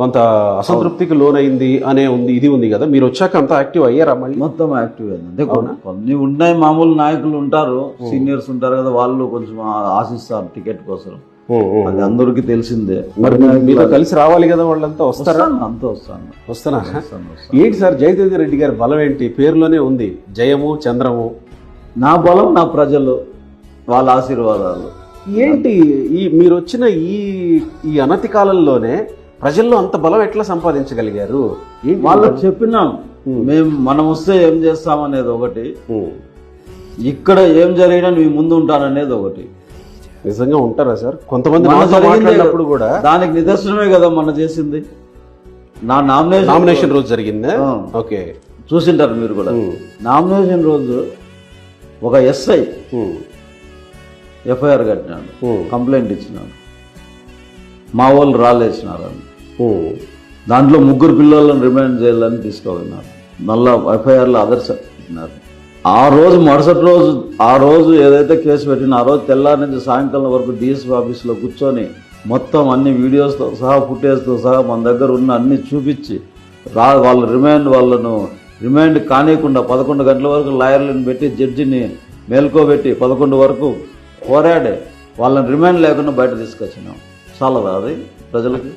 కొంత అసంతృప్తికి లోనైంది అనే ఇది ఉంది కదా, మీరు వచ్చాక అంత యాక్టివ్ అయ్యారా మళ్ళీ? మొత్తం యాక్టివ్ అయింది. అంటే కొన్ని ఉన్నాయి, మామూలు నాయకులు ఉంటారు, సీనియర్స్ ఉంటారు కదా, వాళ్ళు కొంచెం ఆశిస్తారు టికెట్ కోసం, అది అందరికీ తెలిసిందే. మరి మీతో కలిసి రావాలి కదా వాళ్ళంతా, వస్తారా? అంతా వస్తానా? ఏంటి సార్ జయచంద్ర రెడ్డి గారి బలం ఏంటి? పేరులోనే ఉంది జయము చంద్రము. నా బలం నా ప్రజలు, వాళ్ళ ఆశీర్వాదాలు. ఏంటి మీరు వచ్చిన ఈ అనతి కాలంలోనే ప్రజల్లో అంత బలం ఎట్లా సంపాదించగలిగారు? వాళ్ళకి చెప్పినాం, మనం వస్తే ఏం చేస్తామనేది ఒకటి, ఇక్కడ ఏం జరిగినా నీ ముందు ఉంటాననేది ఒకటి. నిజంగా ఉంటారా సార్? కొంతమంది మాట్లాడినప్పుడు కూడా దానికి నిదర్శనమే కదా మన చేసింది. నా నామినేషన్ రోజు జరిగింది. ఓకే, చూసింటారు మీరు కూడా. నామినేషన్ రోజు ఒక ఎస్ఐ ఎఫ్ఐఆర్ కట్టినాడు, కంప్లైంట్ ఇచ్చినాడు, మా వాళ్ళు రాలేసినారని. దాంట్లో 3 పిల్లలను రిమాండ్ చేయాలని తీసుకువెళ్ళినారు. మళ్ళా ఎఫ్ఐఆర్లో అదర్స్ పెట్టినారు. ఆ రోజు ఏదైతే కేసు పెట్టినా, ఆ రోజు తెల్లారి నుంచి సాయంకాలం వరకు డిఎస్పీ ఆఫీస్లో కూర్చొని మొత్తం అన్ని వీడియోస్తో సహా, ఫుటేజ్తో సహా మన దగ్గర ఉన్న అన్ని చూపించి వాళ్ళను రిమాండ్ కానియకుండా 11 గంటల వరకు లాయర్లను పెట్టి జడ్జిని మేల్కోబెట్టి 11 వరకు పోరాడే వాళ్ళని రిమాండ్ లేకుండా బయట తీసుకొచ్చినాం. చాలదా అది ప్రజలకి?